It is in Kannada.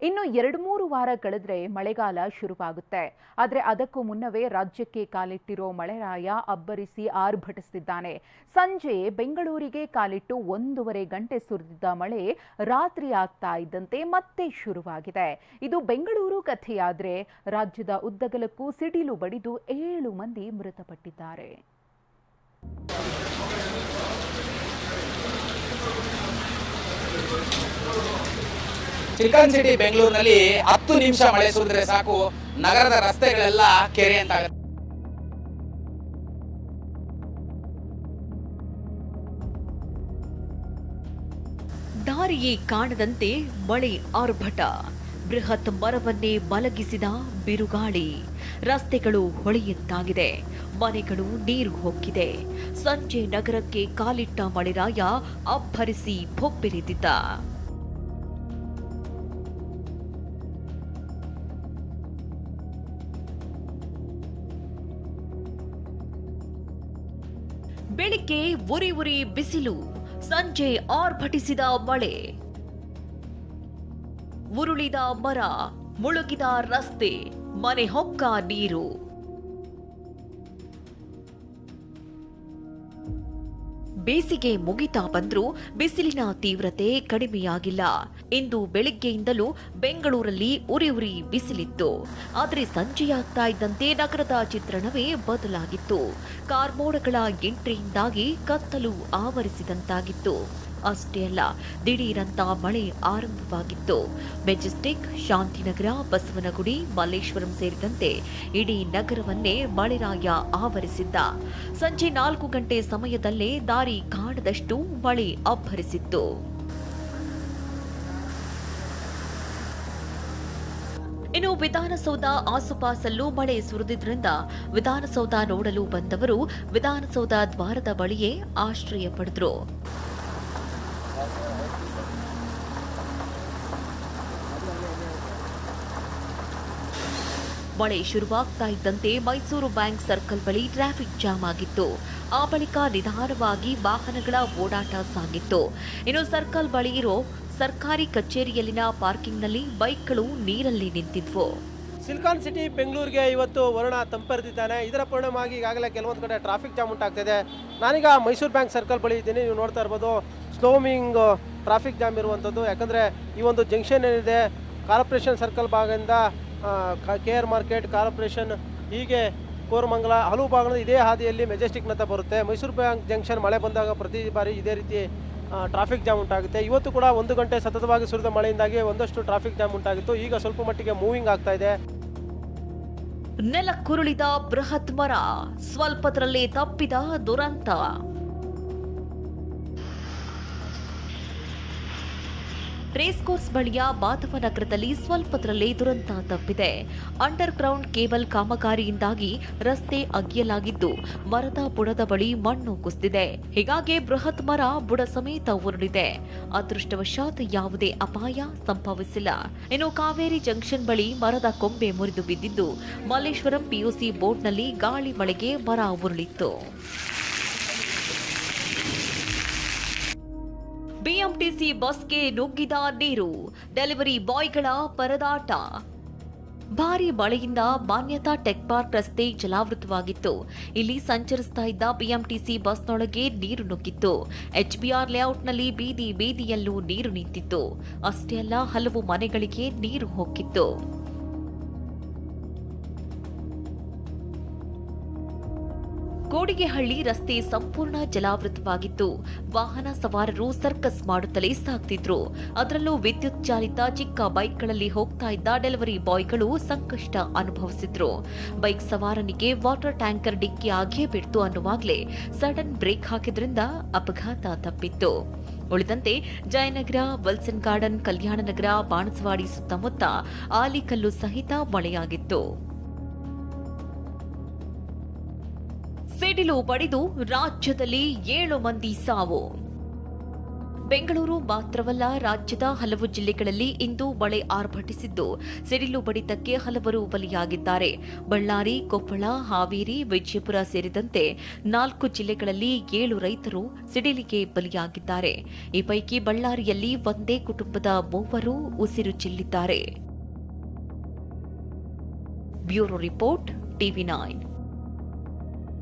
ಇನ್ನು 2-3 ವಾರ ಕಳೆದ್ರೆ ಮಳೆಗಾಲ ಶುರುವಾಗುತ್ತೆ. ಆದರೆ ಅದಕ್ಕೂ ಮುನ್ನವೇ ರಾಜ್ಯಕ್ಕೆ ಕಾಲಿಟ್ಟಿರೋ ಮಳೆರಾಯ ಅಬ್ಬರಿಸಿ ಆರ್ಭಟಿಸುತ್ತಿದ್ದಾನೆ. ಸಂಜೆ ಬೆಂಗಳೂರಿಗೆ ಕಾಲಿಟ್ಟು 1.5 ಗಂಟೆ ಸುರಿದಿದ್ದ ಮಳೆ ರಾತ್ರಿ ಆಗ್ತಾ ಇದ್ದಂತೆ ಮತ್ತೆ ಶುರುವಾಗಿದೆ. ಇದು ಬೆಂಗಳೂರು ಕಥೆಯಾದ್ರೆ ರಾಜ್ಯದ ಉದ್ದಗಲಕ್ಕೂ ಸಿಡಿಲು ಬಡಿದು 7 ಮಂದಿ ಮೃತಪಟ್ಟಿದ್ದಾರೆ. ಚಿಕನ್ ಸಿಟಿ ಬೆಂಗಳೂರಿನಲ್ಲಿ 10 ನಿಮಿಷ ಮಳೆ ಸುರಿದ್ರೆ ಸಾಕು, ನಗರದ ರಸ್ತೆಗಳೆಲ್ಲ ಕೆರೆ ಅಂತಾಗುತ್ತೆ. ದಾರಿಯೇ ಕಾಣದಂತೆ ಮಳೆ ಆರ್ಭಟ, ಬೃಹತ್ ಮರವನ್ನೇ ಮಲಗಿಸಿದ ಬಿರುಗಾಳಿ, ರಸ್ತೆಗಳು ಹೊಳೆಯಂತಾಗಿದೆ, ಮನೆಗಳು ನೀರು ಹೊಕ್ಕಿದೆ. ಸಂಜೆ ನಗರಕ್ಕೆ ಕಾಲಿಟ್ಟ ಮಳೆರಾಯ ಅಬ್ಬರಿಸಿ ಭೊಬ್ಬೆರೆದಿದ್ದ. ಬೆಳಿಗ್ಗೆ ಉರಿ ಉರಿ ಬಿಸಿಲು, ಸಂಜೆ ಆರ್ಭಟಿಸಿದ ಮಳೆ. ಉರುಳಿದ ಮರ, ಮುಳುಗಿದ ರಸ್ತೆ, ಮನೆ ಹೊಕ್ಕ ನೀರು. ಬೇಸಿಗೆ ಮುಗಿತಾ ಬಂದ್ರೂ ಬಿಸಿಲಿನ ತೀವ್ರತೆ ಕಡಿಮೆಯಾಗಿಲ್ಲ. ಇಂದು ಬೆಳಿಗ್ಗೆಯಿಂದಲೂ ಬೆಂಗಳೂರಲ್ಲಿ ಉರಿ ಉರಿ ಬಿಸಿಲಿತ್ತು. ಆದರೆ ಸಂಜೆಯಾಗ್ತಾ ಇದ್ದಂತೆ ನಗರದ ಚಿತ್ರಣವೇ ಬದಲಾಗಿತ್ತು. ಕಾರ್ಮೋಡಗಳ ಎಂಟ್ರಿಯಿಂದಾಗಿ ಕತ್ತಲು ಆವರಿಸಿದಂತಾಗಿತ್ತು. ಅಷ್ಟೇ ಅಲ್ಲ, ದಿಢೀರಂತ ಮಳೆ ಆರಂಭವಾಗಿತ್ತು. ಮೆಜೆಸ್ಟಿಕ್, ಶಾಂತಿನಗರ, ಬಸವನಗುಡಿ, ಮಲ್ಲೇಶ್ವರಂ ಸೇರಿದಂತೆ ಇಡೀ ನಗರವನ್ನೇ ಮಳೆರಾಯ ಆವರಿಸಿದ್ದ. ಸಂಜೆ 4 ಗಂಟೆ ಸಮಯದಲ್ಲೇ ದಾರಿ ಕಾಣದಷ್ಟು ಮಳೆ ಅಬ್ಬರಿಸಿತ್ತು. ಇನ್ನು ವಿಧಾನಸೌಧ ಆಸುಪಾಸಲ್ಲೂ ಮಳೆ ಸುರಿದಿದ್ರಿಂದ ವಿಧಾನಸೌಧ ನೋಡಲು ಬಂದವರು ವಿಧಾನಸೌಧ ದ್ವಾರದ ಬಳಿಯೇ ಆಶ್ರಯ ಪಡೆದರು. ಮಳೆ ಶುರುವಾಗ್ತಾ ಇದ್ದಂತೆ ಮೈಸೂರು ಬ್ಯಾಂಕ್ ಸರ್ಕಲ್ ಬಳಿ ಟ್ರಾಫಿಕ್ ಜಾಮ್ ಆಗಿತ್ತು. ಆ ಬಳಿಕ ನಿಧಾನವಾಗಿ ವಾಹನಗಳ ಓಡಾಟ ಸಾಗಿತ್ತು. ಇನ್ನು ಸರ್ಕಲ್ ಬಳಿ ಇರೋ ಸರ್ಕಾರಿ ಕಚೇರಿಯಲ್ಲಿನ ಪಾರ್ಕಿಂಗ್ನಲ್ಲಿ ಬೈಕ್ಗಳು ನೀರಲ್ಲಿ ನಿಂತಿದ್ವು. ಸಿಲಿಕಾನ್ ಸಿಟಿ ಬೆಂಗಳೂರಿಗೆ ಇವತ್ತು ವರುಣ ತಂಪೆರೆದಿದ್ದಾನೆ. ಇದರ ಪರಿಣಾಮವಾಗಿ ಈಗಾಗಲೇ ಕೆಲವೊಂದು ಕಡೆ ಟ್ರಾಫಿಕ್ ಜಾಮ್ ಉಂಟಾಗ್ತಿದೆ. ನಾನೀಗ ಮೈಸೂರು ಬ್ಯಾಂಕ್ ಸರ್ಕಲ್ ಬಳಿ ಇದ್ದೀನಿ. ನೀವು ನೋಡ್ತಾ ಇರ್ಬೋದು ಸ್ಲೋ ಮೂವಿಂಗ್ ಟ್ರಾಫಿಕ್ ಜಾಮ್ ಇರುವಂಥದ್ದು. ಯಾಕಂದರೆ ಈ ಒಂದು ಜಂಕ್ಷನ್ ಏನಿದೆ, ಕಾರ್ಪೊರೇಷನ್ ಸರ್ಕಲ್ ಭಾಗದಿಂದ KR ಮಾರ್ಕೆಟ್, ಕಾರ್ಪೊರೇಷನ್, ಹೀಗೆ ಕೋರಮಂಗಲ ಹಲವು ಭಾಗಗಳು ಇದೇ ಹಾದಿಯಲ್ಲಿ ಮೆಜೆಸ್ಟಿಕ್ನಂತ ಬರುತ್ತೆ. ಮೈಸೂರು ಬ್ಯಾಂಕ್ ಜಂಕ್ಷನ್ ಮಳೆ ಬಂದಾಗ ಪ್ರತಿ ಬಾರಿ ಇದೇ ರೀತಿ ಟ್ರಾಫಿಕ್ ಜಾಮ್ ಉಂಟಾಗುತ್ತೆ. ಇವತ್ತು ಕೂಡ 1 ಗಂಟೆ ಸತತವಾಗಿ ಸುರಿದ ಮಳೆಯಿಂದಾಗಿ ಒಂದಷ್ಟು ಟ್ರಾಫಿಕ್ ಜಾಮ್ ಉಂಟಾಗಿತ್ತು. ಈಗ ಸ್ವಲ್ಪ ಮಟ್ಟಿಗೆ ಮೂವಿಂಗ್ ಆಗ್ತಾ ಇದೆ. ನೆಲಕ್ಕುರುಳಿದ ಬೃಹತ್ ಮರ, ಸ್ವಲ್ಪದರಲ್ಲೇ ತಪ್ಪಿದ ದುರಂತ. ರೇಸ್ ಕೋರ್ಸ್ ಬಳಿಯ ಮಾಧವ ನಗರದಲ್ಲಿ ಸ್ವಲ್ಪದರಲ್ಲೇ ದುರಂತ ತಪ್ಪಿದೆ. ಅಂಡರ್ ಗ್ರೌಂಡ್ ಕೇಬಲ್ ಕಾಮಗಾರಿಯಿಂದಾಗಿ ರಸ್ತೆ ಅಗೆಯಲಾಗಿದ್ದು ಮರದ ಬುಡದ ಬಳಿ ಮಣ್ಣು ಕುಸಿದಿದೆ. ಹೀಗಾಗಿ ಬೃಹತ್ ಮರ ಬುಡ ಸಮೇತ ಉರುಳಿದೆ. ಅದೃಷ್ಟವಶಾತ್ ಯಾವುದೇ ಅಪಾಯ ಸಂಭವಿಸಿಲ್ಲ. ಇನ್ನು ಕಾವೇರಿ ಜಂಕ್ಷನ್ ಬಳಿ ಮರದ ಕೊಂಬೆ ಮುರಿದು ಬಿದ್ದಿದ್ದು ಮಲ್ಲೇಶ್ವರಂ PUC ಬೋರ್ಡ್ನಲ್ಲಿ ಗಾಳಿ ಮಳೆಗೆ ಮರ ಉರುಳಿತ್ತು. BMTC ಬಸ್ಗೆ ನುಗ್ಗಿದ ನೀರು, ಡೆಲಿವರಿ ಬಾಯ್ಗಳ ಪರದಾಟ. ಭಾರೀ ಮಳೆಯಿಂದ ಮಾನ್ಯತಾ ಟೆಕ್ ಪಾರ್ಕ್ ರಸ್ತೆ ಜಲಾವೃತವಾಗಿತ್ತು. ಇಲ್ಲಿ ಸಂಚರಿಸ್ತಾ ಇದ್ದ BMTC ಬಸ್ನೊಳಗೆ ನೀರು ನುಗ್ಗಿತ್ತು. HBR ಲೇಔಟ್ನಲ್ಲಿ ಬೀದಿ ಬೀದಿಯಲ್ಲೂ ನೀರು ನಿಂತಿತ್ತು. ಅಷ್ಟೇ ಅಲ್ಲ, ಹಲವು ಮನೆಗಳಿಗೆ ನೀರು ಹೊಕ್ಕಿತ್ತು. ಕೋಡಿಗೆಹಳ್ಳಿ ರಸ್ತೆ ಸಂಪೂರ್ಣ ಜಲಾವೃತವಾಗಿತ್ತು. ವಾಹನ ಸವಾರರು ಸರ್ಕಸ್ ಮಾಡುತ್ತಲೇ ಸಾಗ್ತಿದ್ರು. ಅದರಲ್ಲೂ ವಿದ್ಯುತ್ ಚಾಲಿತ ಚಿಕ್ಕ ಬೈಕ್ಗಳಲ್ಲಿ ಹೋಗ್ತಾ ಇದ್ದ ಡೆಲಿವರಿ ಬಾಯ್ಗಳು ಸಂಕಷ್ಟ ಅನುಭವಿಸಿದ್ರು. ಬೈಕ್ ಸವಾರನಿಗೆ ವಾಟರ್ ಟ್ಯಾಂಕರ್ ಡಿಕ್ಕಿ ಆಗೇ ಬಿಡ್ತು ಅನ್ನುವಾಗಲೇ ಸಡನ್ ಬ್ರೇಕ್ ಹಾಕಿದ್ರಿಂದ ಅಪಘಾತ ತಪ್ಪಿತ್ತು. ಉಳಿದಂತೆ ಜಯನಗರ, ವಿಲ್ಸನ್ ಗಾರ್ಡನ್, ಕಲ್ಯಾಣ ನಗರ, ಬಾಣಸವಾಡಿ ಸುತ್ತಮುತ್ತ ಆಲಿಕಲ್ಲು ಸಹಿತ ಮಳೆಯಾಗಿತ್ತು. ಸಿಡಿಲು ಬಡಿದು ರಾಜ್ಯದಲ್ಲಿ 7 ಮಂದಿ ಸಾವು. ಬೆಂಗಳೂರು ಮಾತ್ರವಲ್ಲ, ರಾಜ್ಯದ ಹಲವು ಜಿಲ್ಲೆಗಳಲ್ಲಿ ಇಂದು ಮಳೆ ಆರ್ಭಟಿಸಿದ್ದು ಸಿಡಿಲು ಬಡಿತಕ್ಕೆ ಹಲವರು ಬಲಿಯಾಗಿದ್ದಾರೆ. ಬಳ್ಳಾರಿ, ಕೊಪ್ಪಳ, ಹಾವೇರಿ, ವಿಜಯಪುರ ಸೇರಿದಂತೆ 4 ಜಿಲ್ಲೆಗಳಲ್ಲಿ 7 ರೈತರು ಸಿಡಿಲಿಗೆ ಬಲಿಯಾಗಿದ್ದಾರೆ. ಈ ಪೈಕಿ ಬಳ್ಳಾರಿಯಲ್ಲಿ ಒಂದೇ ಕುಟುಂಬದ 3 ಉಸಿರು ಚೆಲ್ಲಿದ್ದಾರೆ. Bureau report, TV9.